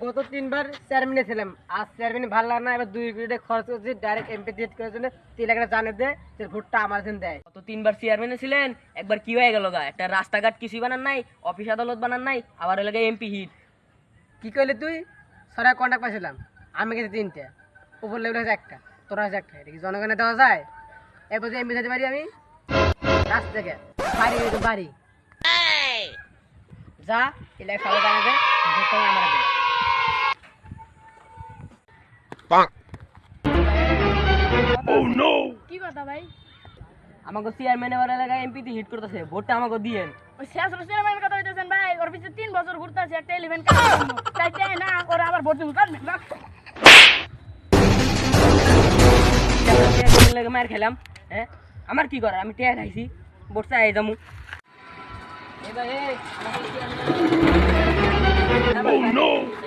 গত 3বার চেয়ারম্যানে ছিলাম, আজ চেয়ারম্যান ভালো লাগে না, এবার 2 কোটি খরচ করছি ডাইরেক্ট এমপি ডিট করার জন্য। 3 লাখ জানে দে যে ভোটটা আমার জন্য দেয়। গত 3বার চেয়ারম্যানে ছিলেন, একবার কি হয়ে গেল গা? একটা রাস্তাঘাট কিছুই বানান নাই, অফিস আদালত বানান নাই, আবার এলাকা এমপি হিট। কি কইলি তুই? সরাই কন্ট্যাক্ট পাইছিলাম, আমি গেছি 3টে, উপর লেভেল হয়েছে একটা, তোরা হয়েছে একটা। এটা কি জনগণে দেওয়া যায়? এরপর যে এমপি যেতে পারি আমি রাস্তা থেকে বাড়ি গেছি বাড়ি যা এলাকা সবাই জানে দে ভোটটা আমার দে। কি কথা ভাই? আমাকে চেয়ারম্যান এবার এলাকায় এমপিতে হিট করতেছে, ভোটটা আমাকে দিয়েন। ওই শেষ চেয়ারম্যানের কথা হইতেছেন ভাই, ওর পিছনে 3 বছর ঘুরতেছে একটা ইলেভেন কাটার জন্য, তাই দেয় না ওরা আবার ভোট দিব কাটবে না। চেয়ারম্যানের লাগে মার খেলাম, হ্যাঁ আমার কি করার? আমি টেয়া খাইছি, ভোট চাই যামু।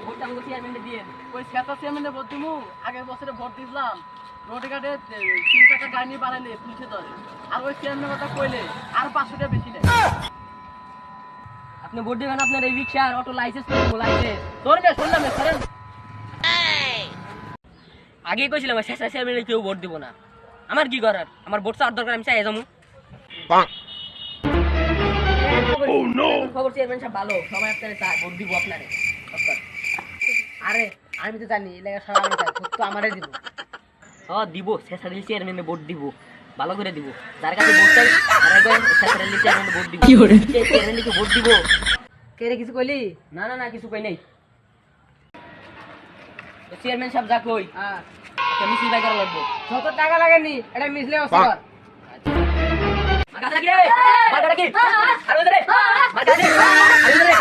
ভোটটা আমাকে চেয়ারম্যানটা দিয়েন। ওই সেটা চেয়ারম্যানে ভোট দিমু, আগের বছরে ভোট দিলাম রোডে ঘাটে 3 টাকা গাড়ি বাড়াইলে পুলিশে ধরে, আর ওই চেয়ারম্যানের কথা কইলে আর 500 টাকা বেশি নেয়। আপনি ভোট দেবেন, আপনার এই রিক্সা আর অটো লাইসেন্স লাইসেন্স তোর মেয়ে শুনলাম স্যার আগে কইছিলাম শেষ চেয়ারম্যানে কেউ ভোট দিব না। আমার কি করার? আমার ভোট চাওয়ার দরকার, আমি চাই যাবো। খবর চেয়ারম্যান সাহেব ভালো, সবাই আপনার ভোট দিব আপনারে। আরে আমি তো জানি এলাকা সবাই আমি চাই, ভোট তো আমারই দিব। দিব, শেষারেলি চেয়ারম্যানে ভোট দিব, ভালো করে দিব। যার কাছে ভোট চাই শেষারেলি চেয়ারম্যানে ভোট দিব। চেয়ারম্যানকে ভোট দিব। কে রে কিছু কইলি? না না না, কিছু কই নাই। চেয়ারম্যান সাহেব যা কই হ্যাঁ, মিছিল বাই করা লাগবো। যত টাকা লাগেনি এটা মিশলে অসর। মার্কা রাখি রে, মার্কা রাখি, আরো ধরে, মার্কা রাখি, আরো ধরে।